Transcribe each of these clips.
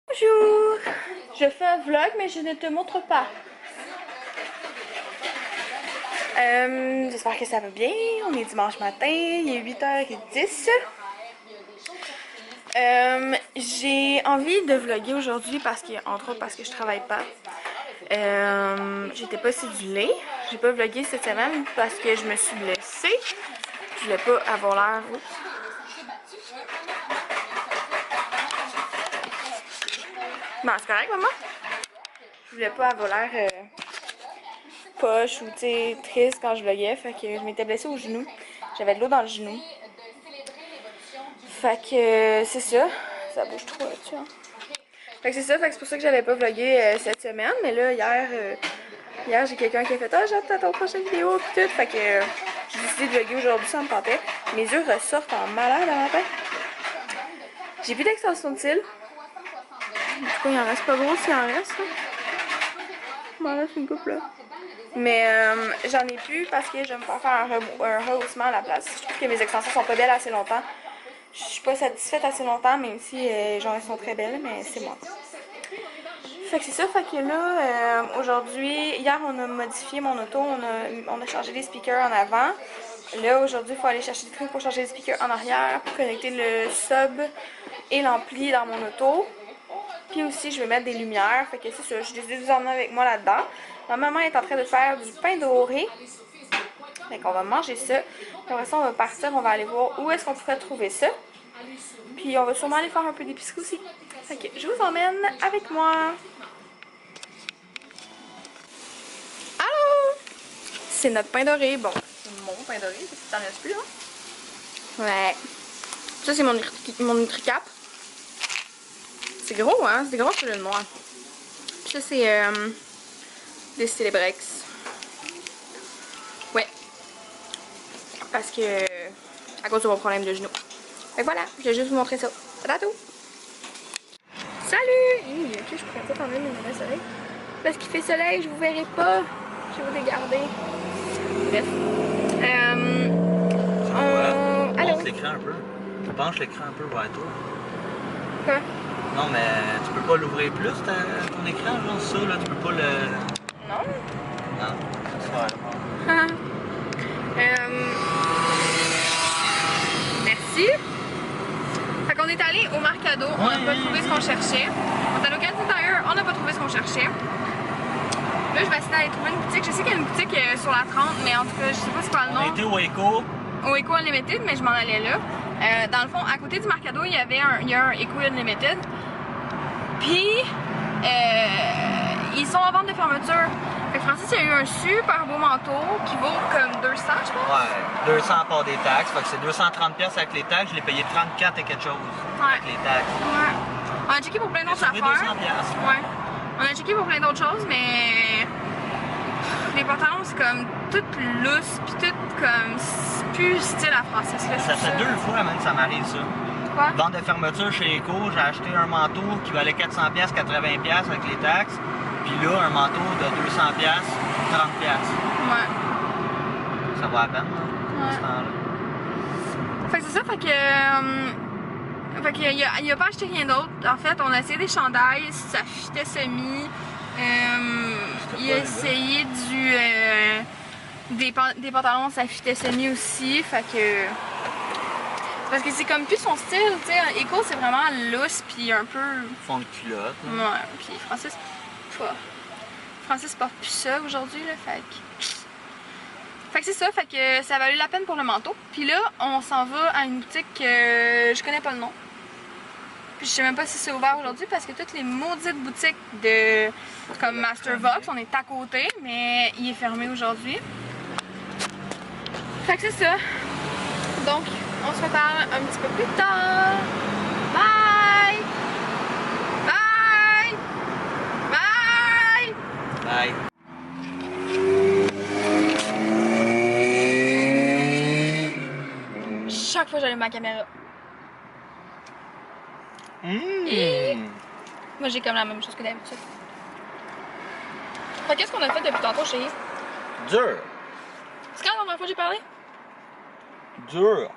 Bonjour! Je fais un vlog mais je ne te montre pas. J'espère que ça va bien. On est dimanche matin, il est 8h10. J'ai envie de vlogger aujourd'hui parce que, entre autres parce que je travaille pas. J'étais pas cédulée. J'ai pas vlogué cette semaine parce que je me suis blessée. Je voulais pas avoir l'air... Non, c'est correct, maman? Je voulais pas avoir l'air poche ou triste quand je vloguais. Fait que je m'étais blessée au genou. J'avais de l'eau dans le genou. Fait que c'est ça. Ça bouge trop là-dessus. Hein? Fait que c'est ça. Fait que c'est pour ça que j'avais pas vlogué cette semaine. Mais là, hier j'ai quelqu'un qui a fait « Ah, j'attends ton prochaine vidéo pis tout. » Fait que j'ai décidé de vlogger aujourd'hui, ça me tentait. Mes yeux ressortent en malade à matin. J'ai plus d'extension de cils. Du coup, il en reste pas gros s'il en reste. Il m'en reste une coupe là. Mais j'en ai plus parce que je vais me faire un rehaussement à la place. Je trouve que mes extensions sont pas belles assez longtemps. Je suis pas satisfaite assez longtemps, même si genre elles sont très belles, mais c'est moi. Fait que c'est ça, fait que là, aujourd'hui, hier on a modifié mon auto, on a changé les speakers en avant. Là, aujourd'hui, il faut aller chercher des trucs pour changer les speakers en arrière, pour connecter le sub et l'ampli dans mon auto. Puis aussi, je vais mettre des lumières, fait que c'est ça, j'ai décidé de vous emmener avec moi là-dedans. Ma maman est en train de faire du pain doré. Fait qu'on va manger ça. Puis après ça, on va partir, on va aller voir où est-ce qu'on pourrait trouver ça. Puis on va sûrement aller faire un peu d'épicerie aussi. Fait que je vous emmène avec moi. Allô! C'est notre pain doré. Bon, c'est mon pain doré, parce que t'en restes plus, hein? Ouais. Ça, c'est mon NutriCap. C'est gros, hein? C'est gros sur le noir. Puis ça, c'est des Celebrex. Ouais. Parce que... à cause de mon problème de genou. Fait que voilà, je vais juste vous montrer ça. À tantôt! Salut! Ok, je pourrais peut-être enlever mes lunettes soleil. Parce qu'il fait soleil, je vous verrai pas. Je vais vous dégarder. Bref. Monte l'écran un peu. Penche l'écran un peu vers toi. Quoi? Non, mais tu peux pas l'ouvrir plus, ton écran, genre ça, là, tu peux pas le... Non? Non, c'est pas Merci. Fait qu'on est allé au Mercado, on n'a pas trouvé ce qu'on cherchait. On est allé au Canadian Tire, on n'a pas trouvé ce qu'on cherchait. Là, je vais essayer d'aller trouver une boutique. Je sais qu'il y a une boutique sur la 30, mais en tout cas, je sais pas c'est quoi le nom. On a été au Eco. Au Eco Unlimited, mais je m'en allais là. Dans le fond, à côté du Mercado, il y a un Eco Unlimited. Puis, ils sont en vente de fermeture. Fait que Francis, il y a eu un super beau manteau qui vaut comme 200, je pense. Ouais, 200 à part des taxes. Fait que c'est 230$ avec les taxes. Je l'ai payé 34 et quelque chose avec les taxes. Ouais. On a checké pour plein d'autres affaires. 200$. Ouais. On a checké pour plein d'autres choses, mais les pantalons, c'est comme tout lousse, pis tout comme plus style à Francis. Ça fait 2 fois même que ça m'arrive ça. Quoi? Vente de fermeture chez Eco, j'ai acheté un manteau qui valait 400$, 80$ avec les taxes. Puis là, un manteau de 200$, 30$. Ouais. Ça vaut la peine, là, Ouais. ce temps-là. Fait que c'est ça, fait qu'il a pas acheté rien d'autre. En fait, on a essayé des chandails, ça fitait semi. Il a essayé des pantalons, ça fitait semi aussi. Fait que... Parce que c'est comme plus son style, tu sais. Eco, c'est vraiment lousse puis un peu... Fond de culotte. Là. Ouais, puis Francis porte plus ça aujourd'hui, là, fait que c'est ça, fait que ça a valu la peine pour le manteau. Puis là, on s'en va à une boutique que je connais pas le nom. Puis je sais même pas si c'est ouvert aujourd'hui parce que toutes les maudites boutiques de comme Mastervox, on est à côté, mais il est fermé aujourd'hui. Fait que c'est ça. Donc, on se reparle un petit peu plus tard. Bye! Bye! Bye! Bye. Chaque fois j'allume ma caméra. Et... Moi j'ai comme la même chose que d'habitude. Fait qu'est-ce qu'on a fait depuis tantôt, chérie? Dur. C'est quand la dernière fois que j'ai parlé? Dur.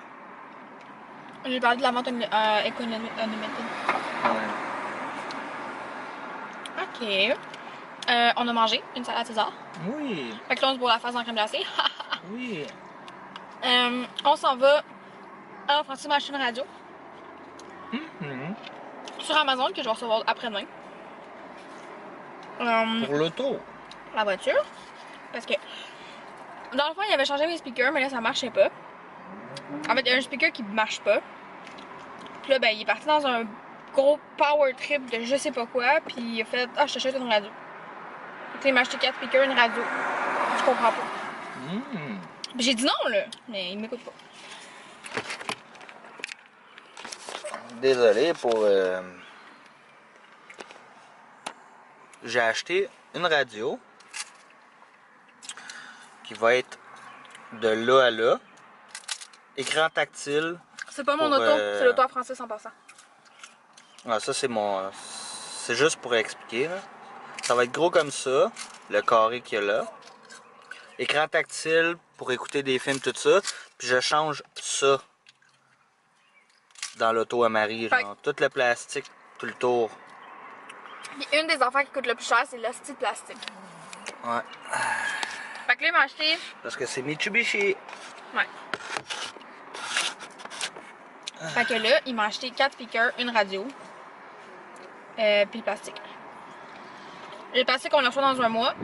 J'ai parlé de la vente Eco Unlimited. Ouais. Ok. On a mangé une salade César. Oui. Fait que là, on se bourre la face en crème glacée. Oui. On s'en va. Ah, Francis m'a acheté une radio. Sur Amazon que je vais recevoir après-demain. Pour l'auto. La voiture. Parce que dans le fond, il avait changé mes speakers, mais là, ça marchait pas. En fait, il y a un speaker qui marche pas. Puis là, ben, il est parti dans un gros power trip de je sais pas quoi. Puis il a fait ah, je t'achète une radio. Tu sais, il m'a acheté 4 speakers, une radio. Je comprends pas. Puis j'ai dit non, là. Mais il m'écoute pas. Désolé pour. J'ai acheté une radio qui va être de là à là. Écran tactile. C'est pas mon pour, auto, c'est l'auto à Francis en passant. Ah, ça, c'est mon. C'est juste pour expliquer. Là. Ça va être gros comme ça, le carré qu'il y a là. Écran tactile pour écouter des films, tout ça. Puis je change ça dans l'auto à Marie. Genre, tout le plastique, tout le tour. Puis une des affaires qui coûte le plus cher, c'est l'hostie de plastique. Ouais. Fait que là, il m'a acheté. Parce que c'est Mitsubishi. Ouais. Fait que là, il m'a acheté 4 speakers, une radio. Puis le plastique. Le plastique, on le reçoit dans un mois.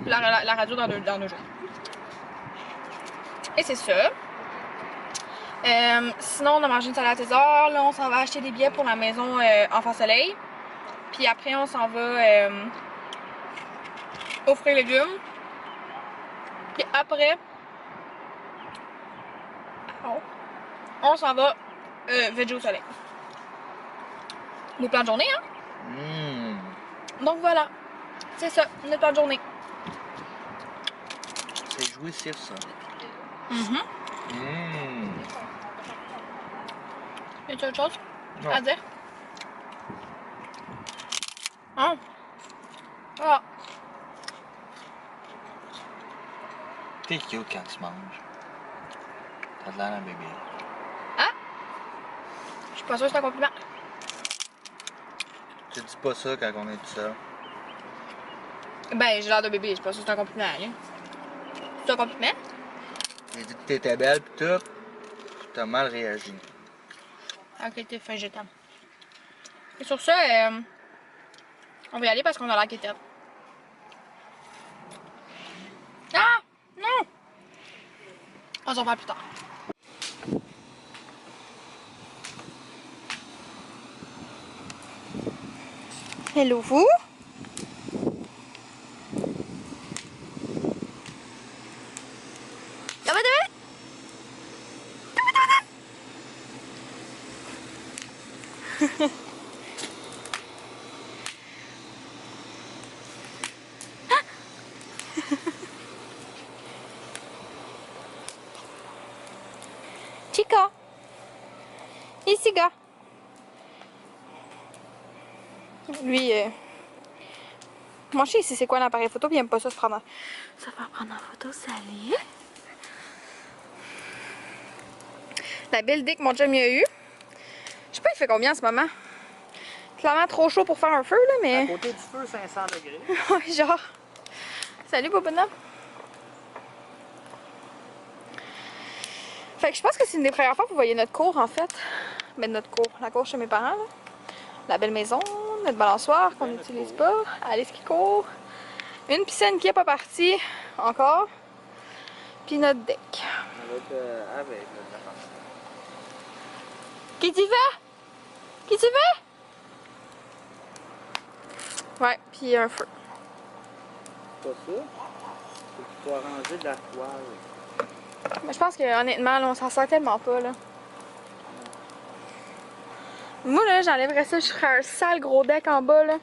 Puis la radio dans deux jours. Et c'est ça. Sinon, on a mangé une salade César. Là, on s'en va acheter des billets pour la maison Enfant Soleil. Puis après, on s'en va aux fruits et légumes. Puis après, on s'en va végé au soleil. Des plans de journée, hein? Donc voilà. C'est ça, notre plan de journée. C'est jouissif, ça. Y a-t-il autre chose Non. à dire? Ah. Ah. T'es cute quand tu manges. T'as de l'air d'un bébé. Ah? Je suis pas sûre que c'est un compliment. Tu dis pas ça quand on est tout seul. Ben, j'ai l'air de bébé, je suis pas sûre que c'est un compliment. Hein? C'est un compliment? J'ai dit que t'étais belle pis tout. T'as mal réagi. Ok, t'es fin, je t'aime. Et sur ça, on va y aller parce qu'on a l'air qu'éterne. Ah! Non! On s'en reparle plus tard. Hello, vous? Chica! Ici, gars! Lui, mon chien, ici, c'est quoi l'appareil photo, puis il aime pas ça se prendre se faire prendre en photo, salut! La belle idée que mon chum y a eu. Je sais pas, il fait combien en ce moment? Clairement trop chaud pour faire un feu, là, mais. À côté du feu, 500 degrés. Ouais, genre. Salut, Bobonam. Fait que je pense que c'est une des premières fois que vous voyez notre cour, en fait. Ben, notre cour, la cour chez mes parents, là. La belle maison, notre balançoire qu'on n'utilise pas. Alice qui court. Une piscine qui est pas partie encore. Puis notre deck. Qui tu vas? Qui tu vas? Ouais, puis un feu. Pas ça. Faut qu'il faut arranger de la toile. Mais je pense que honnêtement, là, on s'en sort tellement pas, là. Moi, là, j'enlèverais ça, je ferais un sale gros deck en bas, là.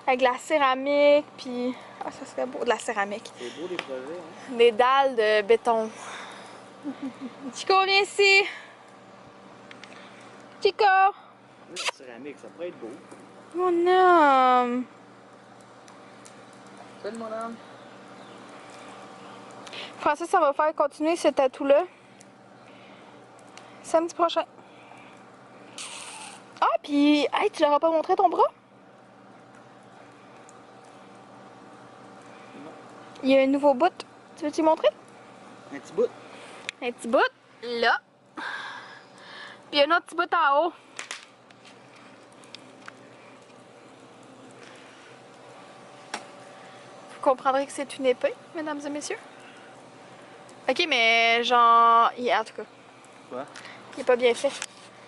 Avec de la céramique, puis... Ah, ça serait beau, de la céramique. C'est beau les projets, hein? Des dalles de béton. Chico, viens ici! Chico! La céramique, ça pourrait être beau. Mon homme! Salut mon homme. Francis, ça va faire continuer ce tatou-là. Samedi prochain. Ah, puis, hey, tu leur as pas montré ton bras? Il y a un nouveau bout. Tu veux-tu montrer? Un petit bout. Un petit bout, là. Puis un autre petit bout en haut. Vous comprendrez que c'est une épée, mesdames et messieurs. Ok, mais genre... En tout cas. Quoi? Il est pas bien fait.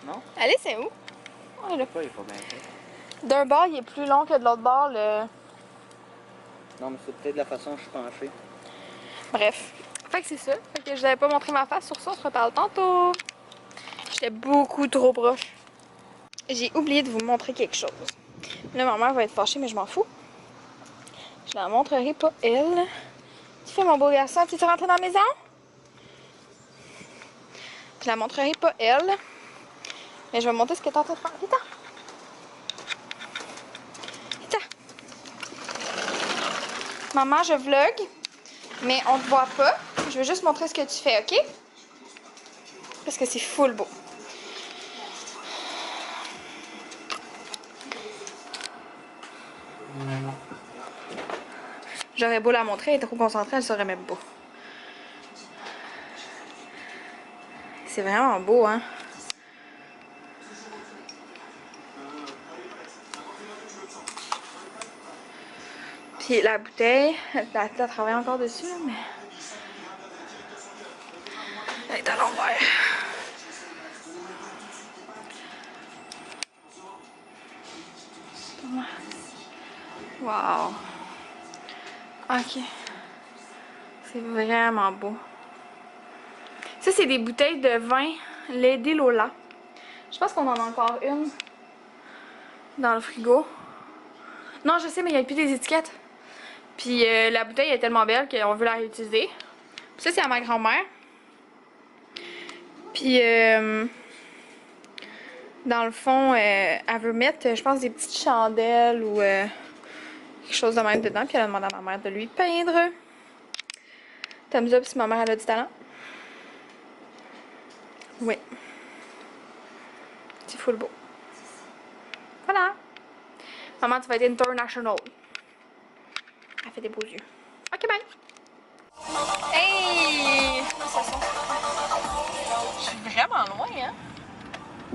Non? Allez, c'est où? Oh, là. Pourquoi il est pas bien fait? D'un bord, il est plus long que de l'autre bord. Non, mais c'est peut-être la façon dont je suis penché. Bref. Fait que c'est ça. Fait que je n'avais pas montré ma face. Sur ça, on se reparle tantôt. J'étais beaucoup trop proche. J'ai oublié de vous montrer quelque chose. Là, ma mère va être fâchée, mais je m'en fous. Je la montrerai pas, elle. Tu fais mon beau garçon, tu es rentré dans la maison? Je la montrerai pas, elle. Mais je vais montrer ce que tu es en train de faire. Viens-t'en. Viens-t'en. Maman, je vlog, mais on te voit pas. Je veux juste montrer ce que tu fais, ok? Parce que c'est full beau. J'aurais beau la montrer, elle est trop concentrée, elle saurait même pas. C'est vraiment beau, hein? Puis la bouteille, elle travaille encore dessus, là, mais... Elle est à l'envers. Wow. Ok. C'est vraiment beau. Ça, c'est des bouteilles de vin Lady Lola. Je pense qu'on en a encore une dans le frigo. Non, je sais, mais il n'y a plus des étiquettes. Puis la bouteille est tellement belle qu'on veut la réutiliser. Puis ça, c'est à ma grand-mère. Puis dans le fond, elle veut mettre, je pense, des petites chandelles ou quelque chose de même dedans. Puis elle a demandé à ma mère de lui peindre. Thumbs up si ma mère elle a du talent. Oui. C'est full beau. Voilà. Maman, tu vas être international. Elle fait des beaux yeux. Ok, bye. Hey! Je suis vraiment loin, hein?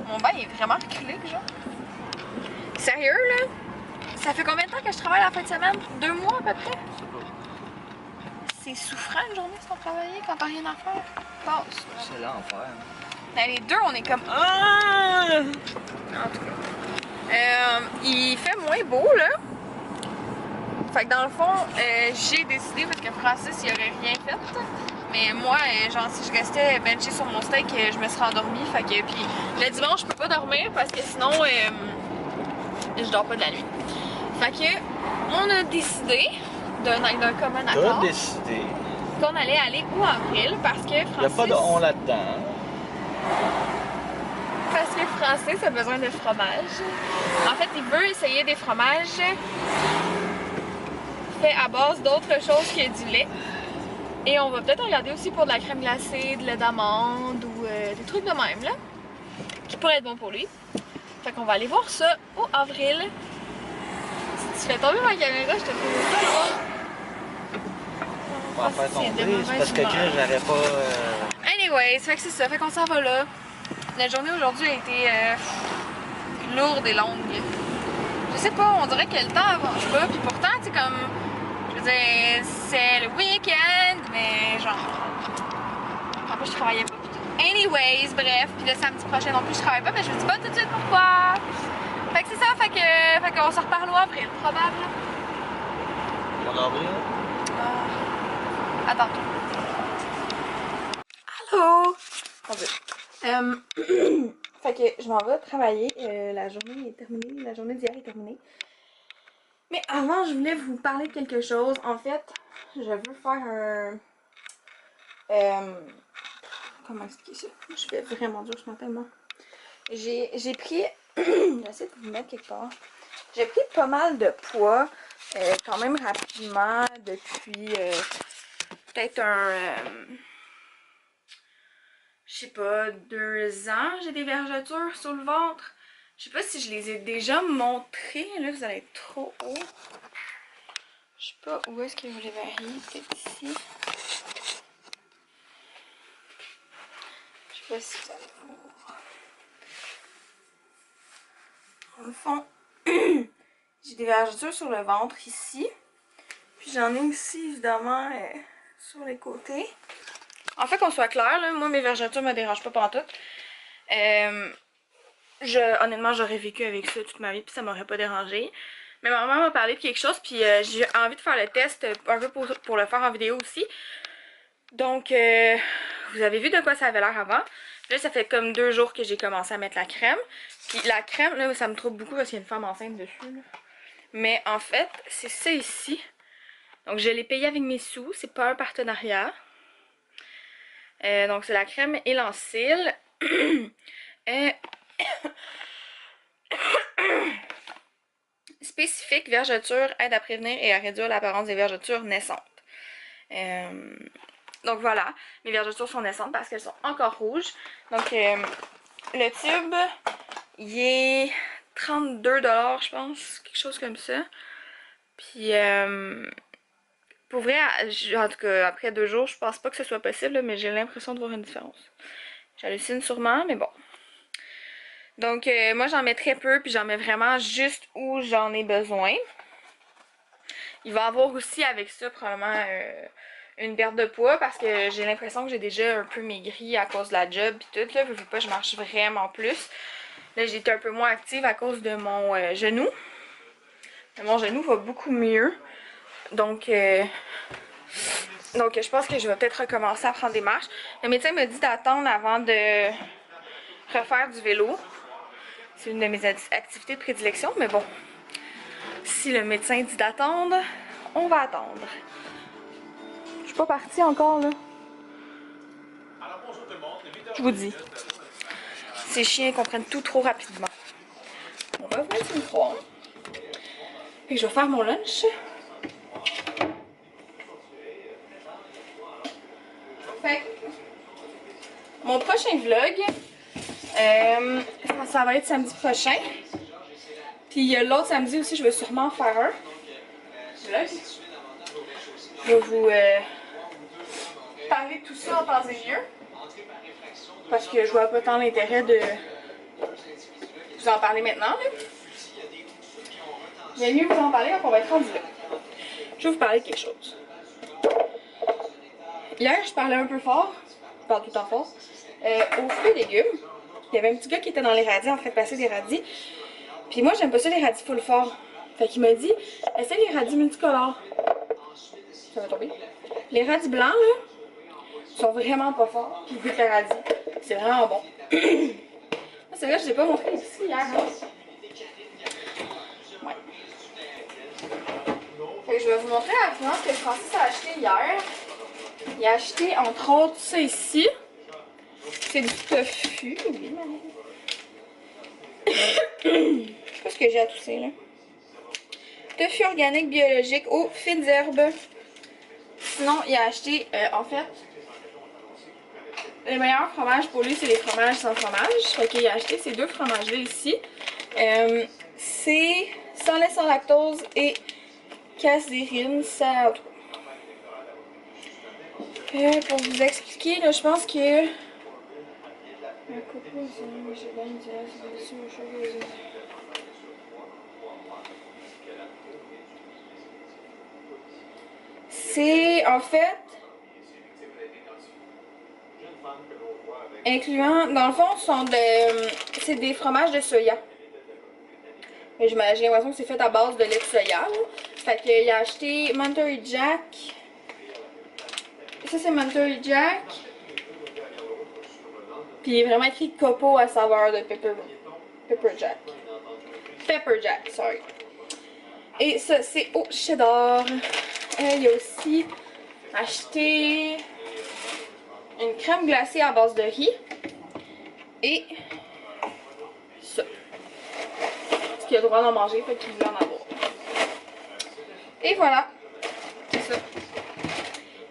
Mon bain est vraiment reculé, genre. Sérieux, là? Ça fait combien de temps que je travaille la fin de semaine? 2 mois, à peu près? C'est souffrant une journée sans travailler quand t'as rien à faire. Passe. C'est l'enfer. Ben, les deux, on est comme... Ah! En tout cas. Il fait moins beau, là. Fait que dans le fond, j'ai décidé, parce que Francis, il aurait rien fait. Mais moi, genre, si je restais benchée sur mon steak, je me serais endormie. Fait que, puis le dimanche, je peux pas dormir parce que sinon, je dors pas de la nuit. Fait que, on a décidé, d'un commun accord, T'as décidé. qu'on allait aller au avril parce que Francis... Il n'y a pas de on là-dedans. Parce que Francis a besoin de fromage. En fait, il veut essayer des fromages faits à base d'autre chose que du lait. Et on va peut-être regarder aussi pour de la crème glacée, de lait d'amande ou des trucs de même, là. Qui pourraient être bons pour lui. Fait qu'on va aller voir ça au avril. Si tu fais tomber ma caméra, je te fais ça là. On va faire tomber, c'est parce que j'aurais pas... Anyways, fait que c'est ça, fait qu'on s'en va là. La journée aujourd'hui a été lourde et longue. Je sais pas, on dirait que le temps avance pas, puis pourtant, tu sais, comme... Je veux dire, c'est le week-end, mais genre... En plus, je travaillais pas. Anyways, bref, puis le samedi prochain non plus, je travaille pas, mais je vous dis pas tout de suite pourquoi. Fait que c'est ça, fait qu'on se reparle au avril, probable. En avril? Attends. Allô? Fait que je m'en vais travailler. La journée est terminée. La journée d'hier est terminée. Mais avant, je voulais vous parler de quelque chose. En fait, je veux faire un... comment expliquer ça? Je fais vraiment dur ce matin, moi. J'ai pris... J'essaie de vous mettre quelque part. J'ai pris pas mal de poids. Quand même rapidement. Depuis peut-être je sais pas, 2 ans, j'ai des vergetures sur le ventre. Je sais pas si je les ai déjà montrées. Là, vous allez être trop haut. Je sais pas où est-ce que je les varie, peut-être ici. Je sais pas si ça va voir. Dans le fond, j'ai des vergetures sur le ventre ici. Puis j'en ai aussi évidemment sur les côtés. En fait, qu'on soit clair, là, moi mes vergetures me dérangent pas pantoute. Honnêtement, j'aurais vécu avec ça toute ma vie, puis ça m'aurait pas dérangé. Mais ma maman m'a parlé de quelque chose, puis j'ai envie de faire le test un peu pour le faire en vidéo aussi. Donc, vous avez vu de quoi ça avait l'air avant. Là, ça fait comme 2 jours que j'ai commencé à mettre la crème. Puis la crème, là, ça me trouble beaucoup parce qu'il y a une femme enceinte dessus. Là. Mais en fait, c'est ça ici. Donc, je l'ai payé avec mes sous. C'est pas un partenariat. Donc, c'est la crème Élancil. Spécifique vergeture, aide à prévenir et à réduire l'apparence des vergetures naissantes. Donc voilà, mes vergetures sont naissantes parce qu'elles sont encore rouges. Donc le tube, il est 32 $, je pense, quelque chose comme ça. Puis pour vrai, en tout cas, après 2 jours, je pense pas que ce soit possible, mais j'ai l'impression de voir une différence. J'hallucine sûrement, mais bon. Donc moi j'en mets très peu, puis j'en mets vraiment juste où j'en ai besoin. Il va y avoir aussi avec ça probablement une perte de poids parce que j'ai l'impression que j'ai déjà un peu maigri à cause de la job et tout. Là, je veux pas, je marche vraiment plus. Là j'ai été un peu moins active à cause de mon genou. Mais mon genou va beaucoup mieux. Donc je pense que je vais peut-être recommencer à prendre des marches. Le médecin m'a dit d'attendre avant de refaire du vélo. C'est une de mes activités de prédilection, mais bon, si le médecin dit d'attendre, on va attendre. Je suis pas partie encore, là. Je vous dis. Ces chiens comprennent tout trop rapidement. On va revenir sur le micro. Et je vais faire mon lunch. Fait que, mon prochain vlog, ça va être samedi prochain. Puis l'autre samedi aussi, je vais sûrement faire un vlog. Je vais vous parler de tout ça en temps et lieu. Parce que je vois pas tant l'intérêt de vous en parler maintenant. Là. Il y a mieux vous en parler quand on va être rendu là. Je vais vous parler de quelque chose. Hier, je parlais un peu fort. Je parle tout le temps fort. Aux fruits et légumes. Il y avait un petit gars qui était dans les radis en train de passer des radis. Puis moi, j'aime pas ça les radis full fort. Fait qu'il m'a dit, essaye les radis multicolores. Ça va tomber. Les radis blancs, là, sont vraiment pas forts. Puis goûtent le radis. C'est vraiment bon. C'est vrai, je l'ai pas montré ici hier. Hein? Ouais. Fait que je vais vous montrer rapidement ce que Francis a acheté hier. Il a acheté entre autres ça ici. C'est du tofu. Oui, je sais pas ce que j'ai à tousser là. Tofu organique biologique aux fines herbes. Sinon, il a acheté en fait les meilleurs fromages pour lui, c'est les fromages sans fromage. Fait qu'il a acheté ces 2 fromages-là ici. C'est sans lait, sans lactose et casérine. Ça... pour vous expliquer, là, je pense que... C'est en fait incluant, dans le fond, c'est des fromages de soya. J'ai l'impression que c'est fait à base de lait de soya. Là. Fait qu'il a acheté Monterey Jack. Ça c'est Monterey Jack. Puis il est vraiment écrit copeaux à saveur de Pepper Jack. Pepper Jack, sorry. Et ça c'est au cheddar. Il a aussi acheté une crème glacée à base de riz. Et ça. Parce qu'il a le droit d'en manger, fait qu'il veut en avoir. Et voilà. C'est ça.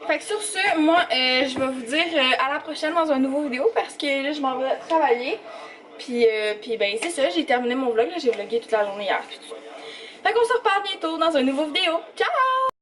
Fait que sur ce, moi, je vais vous dire à la prochaine dans un nouveau vidéo parce que là, je m'en vais travailler. Puis ben, c'est ça, j'ai terminé mon vlog. J'ai vlogué toute la journée hier. Tout ça. Fait qu'on se reparle bientôt dans un nouveau vidéo. Ciao!